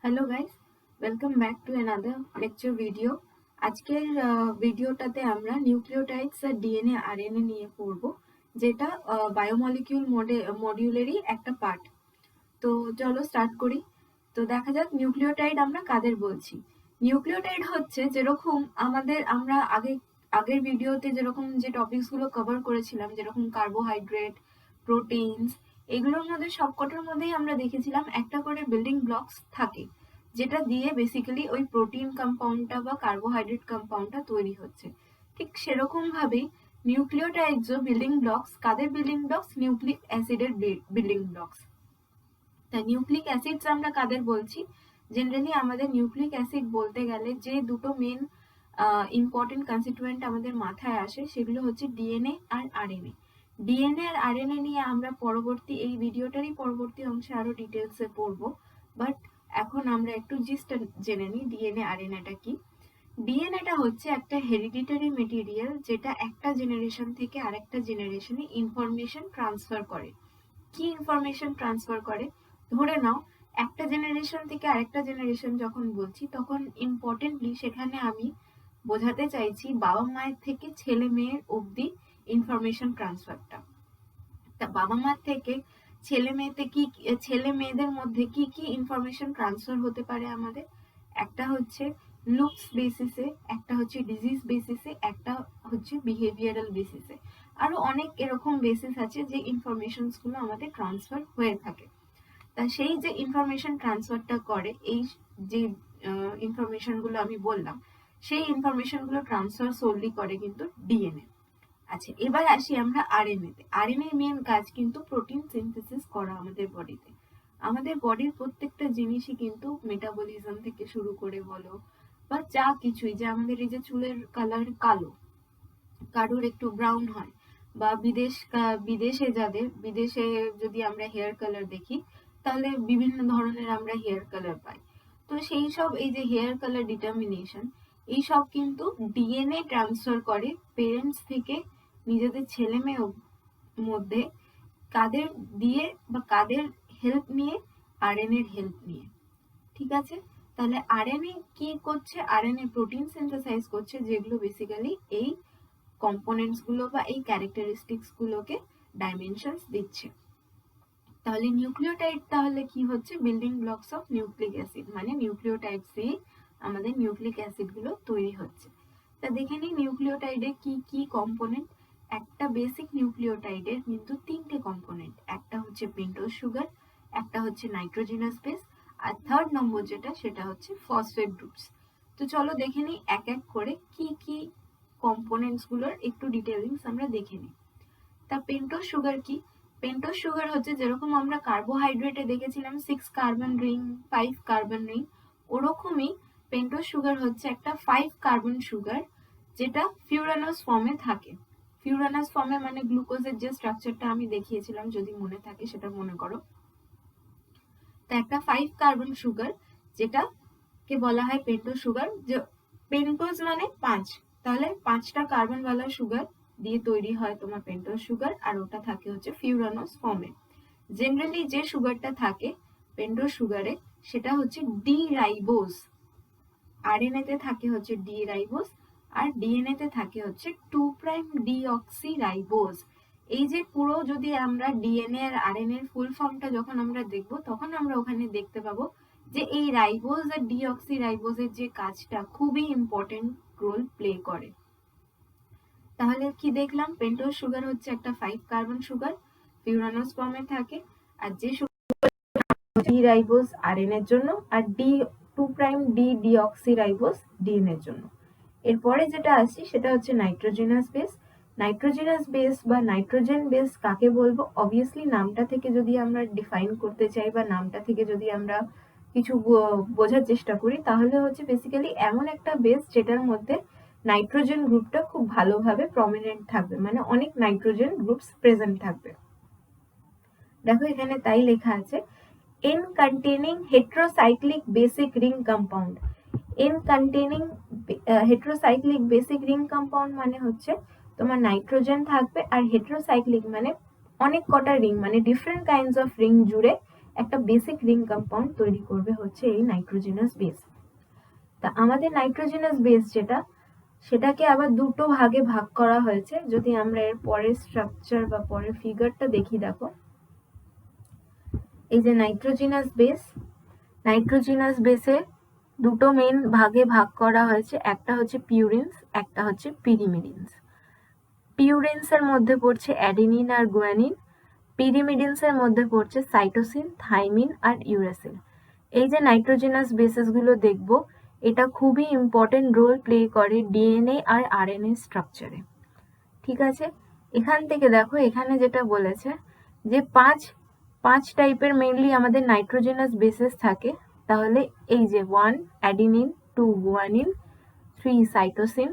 Hello guys, welcome back to another lecture video. আজকের ভিডিওটাতে আমরা নিউক্লিওটাইডস আর ডিএনএ আরএনএ নিয়ে পড়ব, যেটা বায়োমলিকিউল মডিউলেরই একটা পার্ট। তো চলো স্টার্ট করি। তো দেখা যাক নিউক্লিওটাইড আমরা কাদের বলছি। নিউক্লিওটাইড হচ্ছে যেরকম আমরা আগের ভিডিওতে যেরকম যে টপিকসগুলো কভার করেছিলাম, যেরকম কার্বোহাইড্রেট, প্রোটিনস, এগুলোর মধ্যে সবকটার মধ্যেই আমরা দেখেছিলাম একটা করে বিল্ডিং ব্লকস থাকে, যেটা দিয়ে বেসিক্যালি ওই প্রোটিন কম্পাউন্ডটা বা কার্বোহাইড্রেট কম্পাউন্ডটা তৈরি হচ্ছে। ঠিক সেরকম ভাবেই নিউক্লিওটাইডসও বিল্ডিং ব্লকস। কাদের বিল্ডিং ব্লকস? নিউক্লিক অ্যাসিডের বিল্ডিং ব্লকস। তা নিউক্লিক অ্যাসিডস আমরা কাদের বলছি? জেনারেলি আমাদের নিউক্লিক অ্যাসিড বলতে গেলে যে দুটো মেন ইম্পর্টেন্ট কনস্টিটুয়েন্ট আমাদের মাথায় আসে, সেগুলো হচ্ছে ডিএনএ আর আরএনএ। ডিএনএ আর আরএনএ নিয়ে আমরা এই ভিডিওটারই পরবর্তী অংশে আরো ডিটেলসে পড়বো। বাট এখন আমরা একটু জিস্ট জেনে নিই ডিএনএ আরএনএটা কি। ডিএনএটা হচ্ছে একটা হেরিডিটারি মেটেরিয়াল, যেটা একটা জেনারেশন থেকে আরেকটা জেনারেশনে ইনফরমেশন ট্রান্সফার করে। কি ইনফরমেশন ট্রান্সফার করে? ধরে নাও একটা জেনারেশন থেকে আরেকটা জেনারেশন যখন বলছি, তখন ইম্পর্টেন্টলি সেখানে আমি বোঝাতে চাইছি বাবা মায়ের থেকে ছেলে মেয়ের অবধি ইনফরমেশন ট্রান্সফারটা। তা বাবা মার থেকে ছেলে মেয়েদের মধ্যে কি কি ইনফরমেশন ট্রান্সফার হতে পারে আমাদের? একটা হচ্ছে লুকস বেসিসে, একটা হচ্ছে ডিজিজ বেসিসে, একটা হচ্ছে বিহেভিয়ারাল বেসিসে। আরো অনেক এরকম বেসিস আছে যে ইনফরমেশনস গুলো আমাদের ট্রান্সফার হয়ে থাকে। তা সেই যে ইনফরমেশন ট্রান্সফারটা করে, এই যে ইনফরমেশন গুলো আমি বললাম, সেই ইনফরমেশন গুলো ট্রান্সফার সোললি করে কিন্তু ডিএনএ। আচ্ছা, এবার আসি আমরা আরএনএ তে। আরএনএ মেন কাজ কিন্তু প্রোটিন সিনথেসিস করা আমাদের বডিতে। আমাদের বডির প্রত্যেকটা জিনিসই কিন্তু মেটাবলিজম থেকে শুরু করে বলো বা যা কিছুই, যে আমাদের এই যে চুলের কালার কালো, কারোর একটু ব্রাউন হয়, বা বিদেশে যদি আমরা হেয়ার কালার দেখি, তাহলে বিভিন্ন ধরনের আমরা হেয়ার কালার পাই। তো সেই সব এই যে হেয়ার কালার ডিটারমিনেশন, এই সব কিন্তু ডিএনএ ট্রান্সফার করে পেরেন্টস থেকে নিজেদের ছেলে মেয়ে মধ্যে। কাদের দিয়ে বা কাদের হেল্প নিয়ে? আরএনএ এর হেল্প নিয়ে। ঠিক আছে, তাহলে আরএনএ কি করছে? আরএনএ প্রোটিন সিনথেসাইজ করছে, যেগুলো বেসিক্যালি এই কম্পোনেন্টস গুলো বা এই ক্যারেক্টারিস্টিক্স গুলোকে ডাইমেনশনস দিচ্ছে। তাহলে নিউক্লিওটাইড তাহলে কি হচ্ছে? Building blocks of nucleic acid, মানে নিউক্লিওটাইডস দিয়ে আমাদের নিউক্লিক অ্যাসিড গুলো তৈরি হচ্ছে। তা দেখে নিই নিউক্লিওটাইডে কি কি কম্পোনেন্ট। একটা বেসিক নিউক্লিওটাইডের কিন্তু তিনটে কম্পোনেন্ট। একটা হচ্ছে পেন্টোজ সুগার, একটা হচ্ছে নাইট্রোজেনাস বেস, আর থার্ড নম্বর যেটা, সেটা হচ্ছে ফসফেট গ্রুপস। তো চলো দেখে নিই এক এক করে কি কি কম্পোনেন্টস গুলোর একটু ডিটেইলিংস আমরা দেখে নিই। তা পেন্টোজ সুগার কি? পেন্টোজ সুগার হচ্ছে যেরকম আমরা কার্বোহাইড্রেটে দেখেছিলাম 6 কার্বন রিং, 5 কার্বন রিং, ওরকমই পেন্টোজ সুগার হচ্ছে একটা 5 কার্বন সুগার, যেটা ফিউরানোস ফর্মে থাকে। ফিউরানোস ফর্মে মানে গ্লুকোজের যে স্ট্রাকচারটা আমি দেখিয়েছিলাম, যদি মনে থাকে সেটা মনে করো। তা একটা 5 কার্বন সুগার, যেটা কে বলা হয় পেন্টোজ সুগার। যে পেন্টোজ মানে 5, তাহলে 5টা কার্বন ওয়ালা সুগার দিয়ে তৈরি হয় তোমার পেন্টোজ সুগার, আর ওটা থাকে হচ্ছে ফিউরানোস ফর্মে। জেনারেলি যে সুগারটা থাকে পেন্টোজ সুগারে, সেটা হচ্ছে ডি রাইবোজ। আরএনএ তে থাকে হচ্ছে ডি রাইবোজ, আর ডিএনএ তে থাকে হচ্ছে 2' ডিঅক্সি রাইবোজ। এই যে পুরো, যদি আমরা ডিএনএ আর আরএনএ এর ফুল ফর্মটা যখন আমরা দেখব, তখন আমরা ওখানে দেখতে পাবো যে এই রাইবোজ আর ডিঅক্সি রাইবোজের যে কাজটা খুবই ইম্পর্টেন্ট রোল প্লে করে। তাহলে কি দেখলাম? পেন্টোজ সুগার হচ্ছে একটা 5 কার্বন সুগার, ফিউরানোস ফর্মে থাকে, আর যে ডি রাইবোজ আরএনএ এর জন্য, আর ডি ডিঅক্সি রাইবোজ ডিএনএ এর জন্য। এরপরে যেটা আসছি সেটা হচ্ছে নাইট্রোজেনাস বেস। নাইট্রোজেনাস বেস বা নাইট্রোজেন বেস কাকে বলবো? অবভিয়াসলি নামটা থেকে যদি আমরা ডিফাইন করতে চাই, বা নামটা থেকে যদি আমরা কিছু বোঝার চেষ্টা করি, তাহলে হচ্ছে বেসিক্যালি এমন একটা বেস যেটার মধ্যে নাইট্রোজেন গ্রুপটা খুব ভালোভাবে প্রমিনেন্ট থাকবে, মানে অনেক নাইট্রোজেন গ্রুপস প্রেজেন্ট থাকবে। দেখো এখানে তাই লেখা আছে, N containing heterocyclic basic ring compound. N containing heterocyclic basic ring compound মানে হচ্ছে তোমার নাইট্রোজেন থাকবে, আর হেটেরোসাইক্লিক মানে অনেক কটা রিং, মানে ডিফারেন্ট কাইন্ডস অফ রিং জুড়ে একটা বেসিক রিং কম্পাউন্ড তৈরি করবে হচ্ছে এই নাইট্রোজেনাস বেস। তা আমাদের নাইট্রোজেনাস বেস যেটা, সেটাকে আবার দুটো ভাগে ভাগ করা হয়েছে। যদি আমরা এর পরের স্ট্রাকচার বা পরের ফিগারটা দেখি, দেখো এই যে নাইট্রোজেনাস বেসে দুটো মেন ভাগে ভাগ করা হয়েছে, একটা হচ্ছে পিউরিনস, একটা হচ্ছে পিরিমিডিনস। পিউরিনস এর মধ্যে পড়ছে অ্যাডিনিন আর গুয়ানিন, পিরিমিডিনস এর মধ্যে পড়ছে সাইটোসিন, থাইমিন আর ইউরাসিল। এই যে নাইট্রোজেনাস বেসেস গুলো দেখবো, এটা খুবই ইম্পর্টেন্ট রোল প্লে করে ডিএনএ আর আরএনএ স্ট্রাকচারে। ঠিক আছে, এখান থেকে দেখো এখানে যেটা বলেছে যে পাঁচ টাইপের মেইনলি আমাদের নাইট্রোজেনাস বেসেস থাকে। তাহলে এই যে 1 অ্যাডিনিন, 2 গুয়ানিন, 3 সাইটোসিন,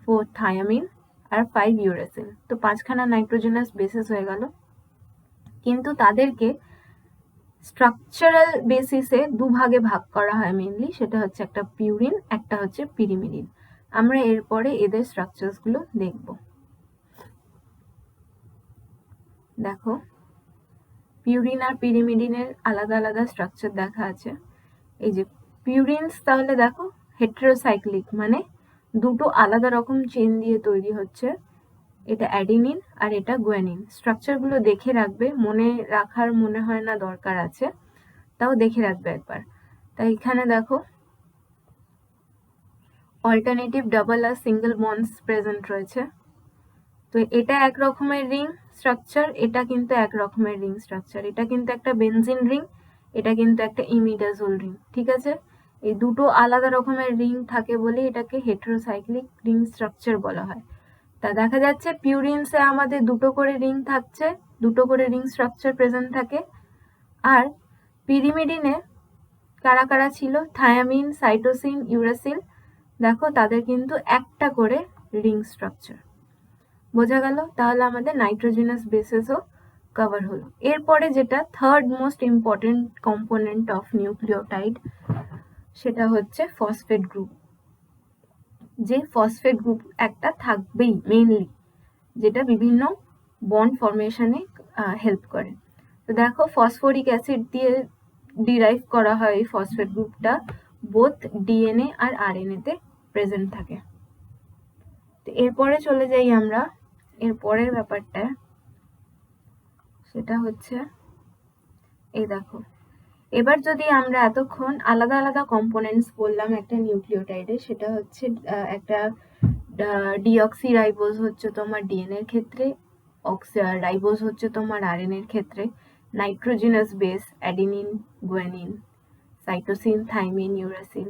4 থায়ামিন আর 5 ইউরাসিল। তো 5খানা নাইট্রোজেনাস বেসেস হয়ে গেল, কিন্তু তাদেরকে স্ট্রাকচারাল বেসিসে দুভাগে ভাগ করা হয় মেইনলি। সেটা হচ্ছে একটা পিউরিন, একটা হচ্ছে পিরিমিডিন। আমরা এরপরে এদের স্ট্রাকচারস গুলো দেখব। দেখো পিউরিন আর পিরিমিডিনের আলাদা আলাদা স্ট্রাকচার দেখা আছে। এই যে পিউরিনস, তাহলে দেখো হেটেরোসাইক্লিক, মানে দুটো আলাদা রকম চেন দিয়ে তৈরি হচ্ছে। এটা অ্যাডিনিন আর এটা গুয়ানিন। স্ট্রাকচারগুলো দেখে রাখবে, মনে রাখার মনে হয় না দরকার আছে, তাও দেখে রাখবে একবার। তাই এখানে দেখো অল্টারনেটিভ ডাবল আর সিঙ্গেল বন্ডস প্রেজেন্ট রয়েছে। তো এটা এক রকমের রিং স্ট্রাকচার, এটা কিন্তু এক রকমের রিং স্ট্রাকচার। এটা কিন্তু একটা বেনজিন রিং, এটা কিন্তু একটা ইমিডাজোল রিং। ঠিক আছে, এই দুটো আলাদা রকমের রিং থাকে বলে এটাকে হেটেরোসাইক্লিক রিং স্ট্রাকচার বলা হয়। তা দেখা যাচ্ছে পিউরিনসে আমাদের দুটো করে রিং থাকছে, দুটো করে রিং স্ট্রাকচার প্রেজেন্ট থাকে। আর পিরিমিডিনে কারা কারা ছিল, থায়ামিন, সাইটোসিন, ইউরাসিল, দেখো তাদের কিন্তু একটা করে রিং স্ট্রাকচার। বোঝা গেল? তাহলে আমাদের নাইট্রোজেনাস বেসেসও কভার হলো। এরপরে যেটা third most important component of nucleotide, সেটা হচ্ছে ফসফেট গ্রুপ। যে ফসফেট গ্রুপ একটা থাকবেই মেইনলি, যেটা বিভিন্ন বন্ড ফরমেশনে হেল্প করে। তো দেখো ফসফরিক অ্যাসিড দিয়ে ডিরাইভ করা হয় এই ফসফেট গ্রুপটা, বোথ ডিএনএ আর আরএনএ তে প্রেজেন্ট থাকে। তো এরপরে চলে যাই আমরা এর পরের ব্যাপারটা, সেটা হচ্ছে এই দেখো। এবার যদি আমরা এতক্ষণ আলাদা আলাদা কম্পোনেন্টস বললাম একটা নিউক্লিওটাইডে, সেটা হচ্ছে একটা ডিঅক্সি রাইবোজ হচ্ছে তোমার ডিএনএ এর ক্ষেত্রে, রাইবোজ হচ্ছে তোমার আরএনএ এর ক্ষেত্রে, nitrogenous base adenine, guanine, cytosine, thymine, uracil,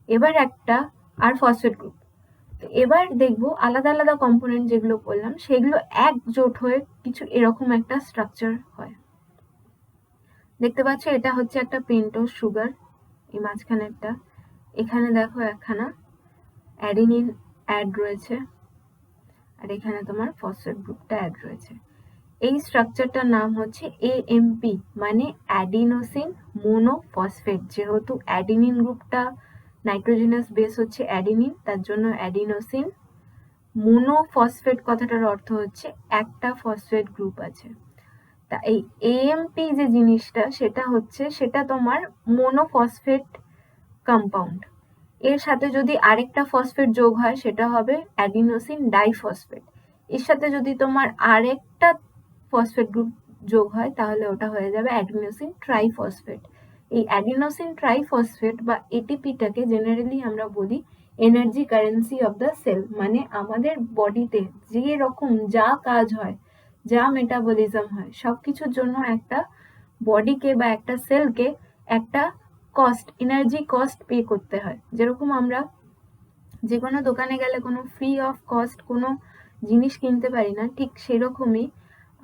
এবার একটা আর ফসফেট গ্রুপ। এবার দেখবো আলাদা আলাদা কম্পোনেন্ট যেগুলো বললাম সেগুলো একজোট হয়ে কিছু এরকম একটা স্ট্রাকচার হয়। দেখতে পাচ্ছ এটা হচ্ছে একটা পেন্টোজ সুগার, এই মাঝখানে একটা, এখানে দেখো একখানা অ্যাডিনিন অ্যাড রয়েছে, আর এখানে তোমার ফসফেট গ্রুপটা অ্যাড রয়েছে। এই স্ট্রাকচারটার নাম হচ্ছে এএমপি, মানে অ্যাডিনোসিন মোনোফসফেট। যেহেতু অ্যাডিনিন গ্রুপটা নাইট্রোজেনাস বেস হচ্ছে অ্যাডিনিন, তার জন্য অ্যাডিনোসিন মোনোফসফেট কথাটার অর্থ হচ্ছে একটা ফসফেট গ্রুপ আছে। তা এই এএমপি যে জিনিসটা, সেটা তোমার মোনোফসফেট কম্পাউন্ড। এর সাথে যদি আরেকটা ফসফেট যোগ হয় সেটা হবে অ্যাডিনোসিন ডাইফসফেট। এর সাথে যদি তোমার আরেকটা ফসফেট গ্রুপ যোগ হয় তাহলে ওটা হয়ে যাবে অ্যাডিনোসিন ট্রাইফসফেট। এই অ্যাডিনোসিন ট্রাইফসফেট বা এটিপিটাকে জেনারেলি আমরা বলি energy currency of the cell. মানে আমাদের বডিতে যে রকম যা কাজ হয়, যা মেটাবলিজম হয়, সবকিছুর জন্য একটা বডিকে বা একটা সেলকে একটা কস্ট, এনার্জি কস্ট পে করতে হয়। যেরকম আমরা যে কোনো দোকানে গেলে কোনো ফ্রি অফ কস্ট কোনো জিনিস কিনতে পারি না, ঠিক সেরকমই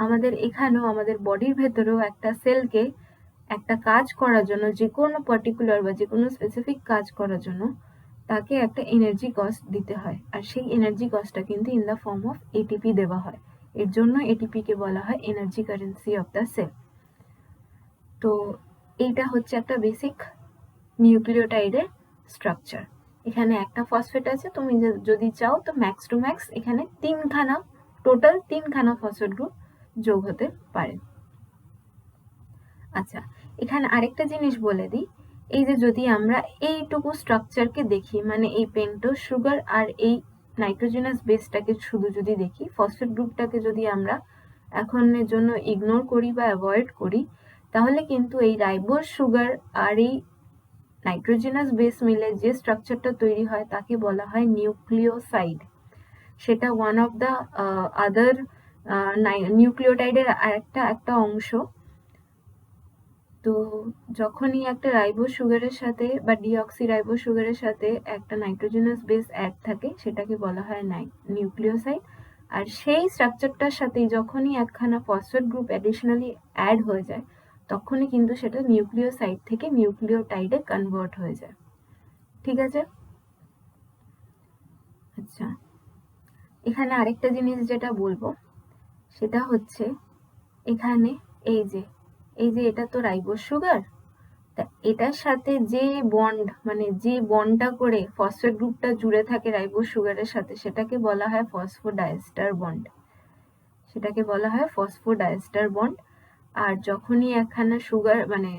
আমাদের এখানেও আমাদের বডির ভেতরেও একটা সেলকে একটা কাজ করার জন্য, যে কোনো পার্টিকুলার বা যে কোনো স্পেসিফিক কাজ করার জন্য তাকে একটা এনার্জি কস্ট দিতে হয়। আর সেই এনার্জি কস্টটা কিন্তু in the form of ATP দেওয়া হয়। এর জন্য এটিপিকে বলা হয় energy currency of the cell. তো এইটা হচ্ছে একটা বেসিক নিউক্লিওটাইডের স্ট্রাকচার। এখানে একটা ফসফেট আছে, তুমি যদি চাও তো ম্যাক্স টু ম্যাক্স এখানে টোটাল তিনখানা ফসফেট গ্রুপ যোগ হতে পারে। আচ্ছা, এখানে আরেকটা জিনিস বলে দিই, এই যে যদি আমরা এইটুকু স্ট্রাকচারকে দেখি, মানে এই পেন্টোজ সুগার আর এই নাইট্রোজেনাস বেসটাকে শুধু যদি দেখি, ফসফেট গ্রুপটাকে যদি আমরা এখনের জন্য ইগনোর করি বা অ্যাভয়েড করি, তাহলে কিন্তু এই রাইবোজ সুগার আর এই নাইট্রোজেনাস বেস মিলে যে স্ট্রাকচারটা তৈরি হয় তাকে বলা হয় নিউক্লিওসাইড। সেটা ওয়ান অফ দ্য আদার নিউক্লিওটাইডের একটা অংশ। তো যখনই একটা রাইবোজ সুগারের সাথে বা ডিঅক্সি রাইবোজ সুগারের সাথে একটা নাইট্রোজেনাস বেস অ্যাড থাকে, সেটাকে বলা হয় নিউক্লিওসাইড। আর সেই স্ট্রাকচারটার সাথে যখনই একখানা ফসফেট গ্রুপ অ্যাডিশনালি অ্যাড হয়ে যায়, তখনই কিন্তু সেটা নিউক্লিওসাইড থেকে নিউক্লিওটাইডে কনভার্ট হয়ে যায়। ঠিক আছে? আচ্ছা, এখানে আরেকটা জিনিস যেটা বলবো সেটা হচ্ছে, এখানে এই যে এটা তো রাইবোজ সুগার, তা এটার সাথে যে বন্ড, মানে যে বন্ডটা করে ফসফেট গ্রুপটা জুড়ে থাকে রাইবোজ সুগারের সাথে, সেটাকে বলা হয় ফসফোডাইএস্টার বন্ড। সেটাকে বলা হয় ফসফোডাইএস্টার বন্ড। আর যখনই একখানা সুগার, মানে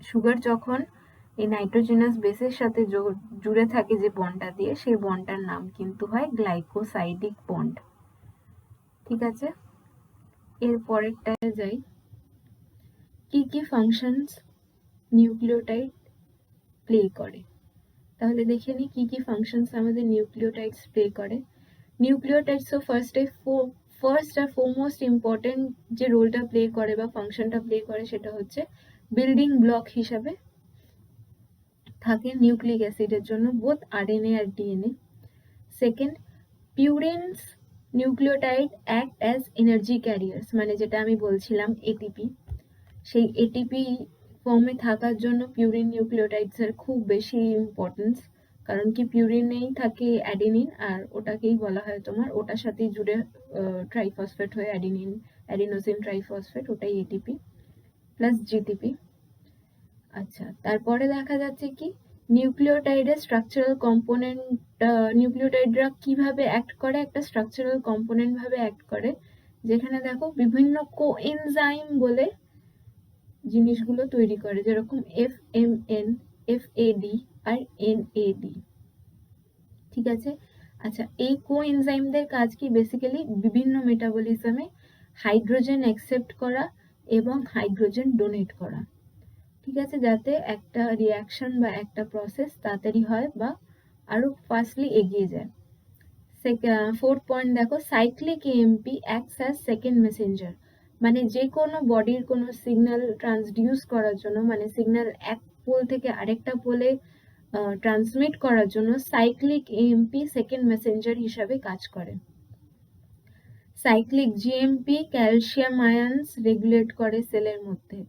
সুগার যখন এই নাইট্রোজেনাস বেসের সাথে জুড়ে থাকে যে বন্ডটা দিয়ে, সেই বন্ডটার নাম কিন্তু হয় গ্লাইকোসাইডিক বন্ড। ঠিক আছে? এর পরেরটায় যাই, কি কি ফাংশনস নিউক্লিওটাইড প্লে করে। তাহলে দেখে নিই কি কি ফাংশনস আমাদের নিউক্লিওটাইডস প্লে করে। নিউক্লিওটাইডস ফার্স্ট আর ফোরমোস্ট ইম্পর্টেন্ট যে রোলটা প্লে করে বা ফাংশনটা প্লে করে, সেটা হচ্ছে বিল্ডিং ব্লক হিসাবে থাকে নিউক্লিক অ্যাসিডের জন্য, বোথ আরএনএ আর DNA. Second, purines nucleotide act as energy carriers, মানে যেটা আমি বলছিলাম এটিপি, সেই এটিপি ফর্মে থাকার জন্য পিউরিন নিউক্লিওটাইডস এর খুব বেশি ইম্পর্টেন্স। কারণ কি, পিউরিনেই থাকে অ্যাডিনিন, আর ওটাকেই বলা হয় তোমার, ওটার সাথেই জুড়ে ট্রাইফসফেট হয়ে অ্যাডিনোসিন ট্রাইফসফেট, ওটাই এটিপি প্লাস জিটিপি। আচ্ছা, তারপরে দেখা যাচ্ছে কি নিউক্লিওটাইডের স্ট্রাকচারাল কম্পোনেন্ট, নিউক্লিওটাইডরা কিভাবে অ্যাক্ট করে, একটা স্ট্রাকচারাল কম্পোনেন্ট ভাবে অ্যাক্ট করে, যেখানে দেখো বিভিন্ন কোএনজাইম বলে জিনিসগুলো তৈরি করে, যেরকম FMN, FAD আর NAD। ঠিক আছে? আচ্ছা, এই কোএনজাইমদের কাজ কি, বেসিক্যালি বিভিন্ন মেটাবলিজমে হাইড্রোজেন অ্যাকসেপ্ট করা এবং হাইড্রোজেন ডোনেট করা। ঠিক আছে? যাতে একটা রিয়াকশন বা একটা প্রসেস তাড়াতাড়ি হয় বা আরো ফাস্টলি এগিয়ে যায়। ফোর্থ পয়েন্ট দেখো, cyclic AMP acts as second Messenger, মানে যে কোনো বডির কোনো সিগন্যাল ট্রান্সডিউস করার জন্য, মানে সিগন্যাল এক পোল থেকে আরেকটা পোলে ট্রান্সমিট করার জন্য সাইক্লিক AMP সেকেন্ড মেসেঞ্জার হিসাবে কাজ করে। Cyclic GMP calcium ions regulate করে সেলের মধ্যে।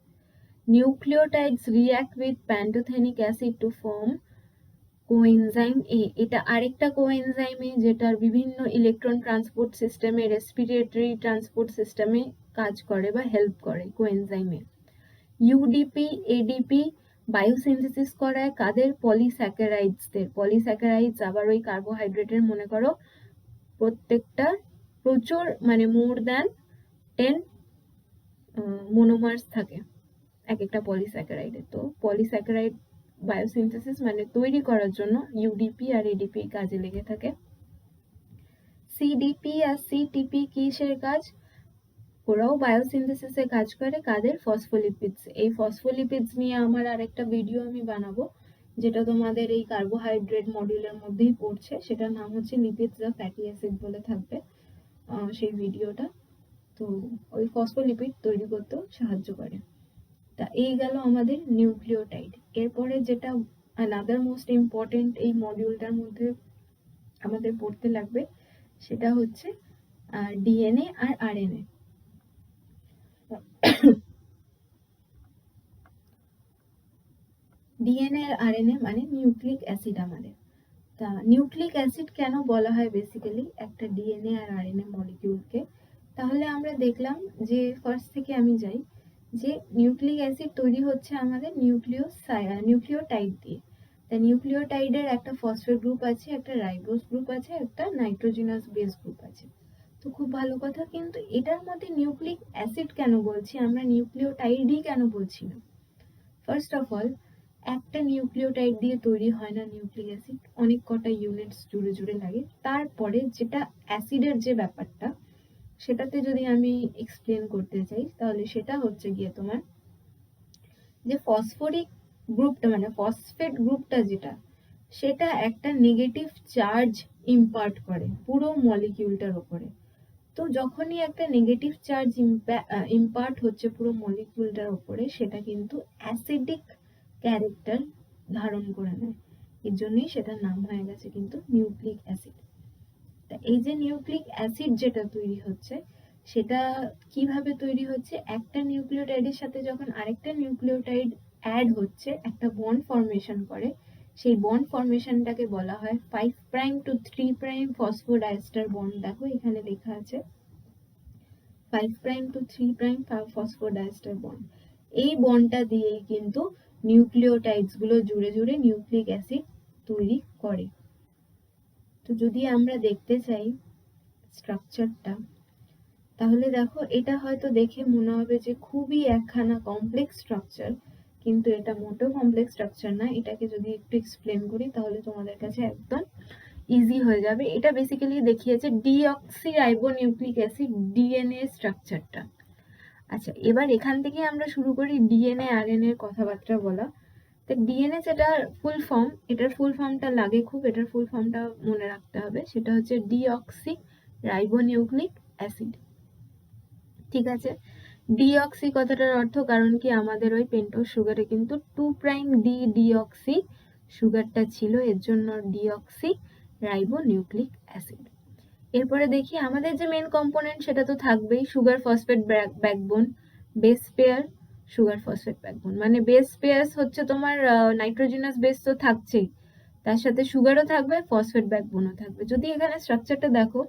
Nucleotides react with pantothenic acid to form coenzyme A। এটা আরেকটা কোএনজাইমে, যেটার বিভিন্ন ইলেকট্রন ট্রান্সপোর্ট সিস্টেমে, রেসপিরেটরি ট্রান্সপোর্ট সিস্টেমে কাজ করে বা হেল্প করে কোএনজাইমে। ইউডিপি এডিপি বায়োসিনথেসিস করায় কাদের, পলিস্যাকারাইডসদের। পলিস্যাকারাইডস আবার ওই কার্বোহাইড্রেটের, মনে করো প্রত্যেকটা প্রচুর, মানে মোর দ্যান 10 মোনোমার্স থাকে এক একটা পলিস্যাকারাইডে। তো পলিস্যাকারাইড বায়োসিনথেসিস মানে তৈরি করার জন্য ইউডিপি আর এডিপি কাজে লেগে থাকে। সিডিপি আর সিটিপি কিসের কাজ? ওরাও বায়োসিনথেসিসে কাজ করে, কাদের, ফসফোলিপিডস। এই ফসফোলিপিডস নিয়ে আমার আরেকটা ভিডিও আমি বানাবো, যেটা তোমাদের এই কার্বোহাইড্রেট মডিউলের মধ্যেই পড়ছে, সেটার নাম হচ্ছে লিপিডস বা ফ্যাটি অ্যাসিড বলে থাকবে সেই ভিডিওটা। তো ওই ফসফোলিপিড তৈরি করতেও সাহায্য করে। তা এই গেল আমাদের নিউক্লিওটাইড। এরপরে যেটা আনাদার মোস্ট ইম্পর্টেন্ট এই মডিউলটার মধ্যে আমাদের পড়তে লাগবে, সেটা হচ্ছে ডিএনএ আর আরএনএ। ডিএনএ আর আরএনএ মানে নিউক্লিক অ্যাসিড আমাদের। তা নিউক্লিক অ্যাসিড কেন বলা হয় বেসিক্যালি একটা ডিএনএ আর আরএনএ মলিকিউলকে? তাহলে আমরা দেখলাম যে, ফার্স্ট থেকে আমি যাই, যে নিউক্লিক অ্যাসিড তৈরি হচ্ছে আমাদের নিউক্লিওটাইড দিয়ে। তা নিউক্লিওটাইডের একটা ফসফেট গ্রুপ আছে, একটা রাইবোজ গ্রুপ আছে, একটা নাইট্রোজেনাস বেস গ্রুপ আছে। তো খুব ভালো কথা, কিন্তু এটার মধ্যে নিউক্লিক অ্যাসিড কেন বলছি আমরা, নিউক্লিওটাইডই কেন বলছি না? ফার্স্ট অফ অল, একটা নিউক্লিওটাইড দিয়ে তৈরি হয় না নিউক্লিক অ্যাসিড, অনেক কটা ইউনিটস জুড়ে জুড়ে লাগে। তারপরে যেটা অ্যাসিডের যে ব্যাপারটা, সেটাতে যদি আমি এক্সপ্লেন করতে চাই, তাহলে সেটা হচ্ছে গিয়ে তোমার যে ফসফরিক গ্রুপটা, মানে ফসফেট গ্রুপটা যেটা, সেটা একটা নেগেটিভ চার্জ ইম্পার্ট করে পুরো মলিকিউলটার ওপরে। তো যখনই একটা নেগেটিভ চার্জ ইম্পার্ট হচ্ছে পুরো মলিকিউলটার ওপরে, সেটা কিন্তু অ্যাসিডিক ক্যারেক্টার ধারণ করে নেয়। এর জন্যই সেটার নাম হয়ে গেছে কিন্তু নিউক্লিক অ্যাসিড। তা এই যে নিউক্লিক অ্যাসিড যেটা তৈরি হচ্ছে, সেটা কিভাবে তৈরি হচ্ছে? একটা নিউক্লিওটাইডের সাথে যখন আরেকটা নিউক্লিওটাইড অ্যাড হচ্ছে, একটা বন্ড ফর্মেশন করে, সেই বন্ড ফর্মেশনটাকে বলা হয় 5' to 3' ফসফোডাইস্টার বন্ড। দেখো এখানে লেখা আছে 5' to 3' ফসফোডাইস্টার বন্ড। এই বন্ডটা দিয়েই কিন্তু নিউক্লিওটাইডস গুলো জুড়ে জুড়ে নিউক্লিক অ্যাসিড তৈরি করে। তো যদি আমরা দেখতে চাই স্ট্রাকচারটা, তাহলে দেখো এটা হয়তো দেখে মনে হবে যে খুবই একখানা কমপ্লেক্স স্ট্রাকচার, কিন্তু এটা মোটেও কমপ্লেক্স স্ট্রাকচার না। এটাকে যদি একটু এক্সপ্লেন করি তাহলে তোমাদের কাছে একদম ইজি হয়ে যাবে। এটা বেসিক্যালি দেখিয়েছে ডিঅক্সিরাইবোনিউক্লিক অ্যাসিড ডিএনএ স্ট্রাকচারটা। আচ্ছা, এবার এখান থেকে আমরা শুরু করি ডিএনএ আরএনএ এর কথাবার্তা বলা। তো ডিএনএ যেটার ফুল ফর্ম, এটার ফুল ফর্মটা লাগে খুব, এটার ফুল ফর্মটা মনে রাখতে হবে। সেটা হচ্ছে ডিঅক্সিরাইবোনিউক্লিক অ্যাসিড। ঠিক আছে, ডিঅক্সি কথাটার অর্থ, কারণ কি আমাদের ওই পেন্টোজ সুগারে কিন্তু 2' ডিঅক্সি সুগারটা ছিল, এর জন্য ডিঅক্সি রাইবোনিউক্লিক অ্যাসিড। এরপরে দেখি আমাদের যে মেন কম্পোনেন্ট, সেটা তো থাকবেই sugar phosphate backbone, base pair, sugar phosphate backbone. মানে বেস পেয়ার হচ্ছে তোমার নাইট্রোজেনাস বেস তো থাকছেই, তার সাথে সুগারও থাকবে, ফসফেট ব্যাকবোনও থাকবে। যদি এখানে স্ট্রাকচারটা দেখো,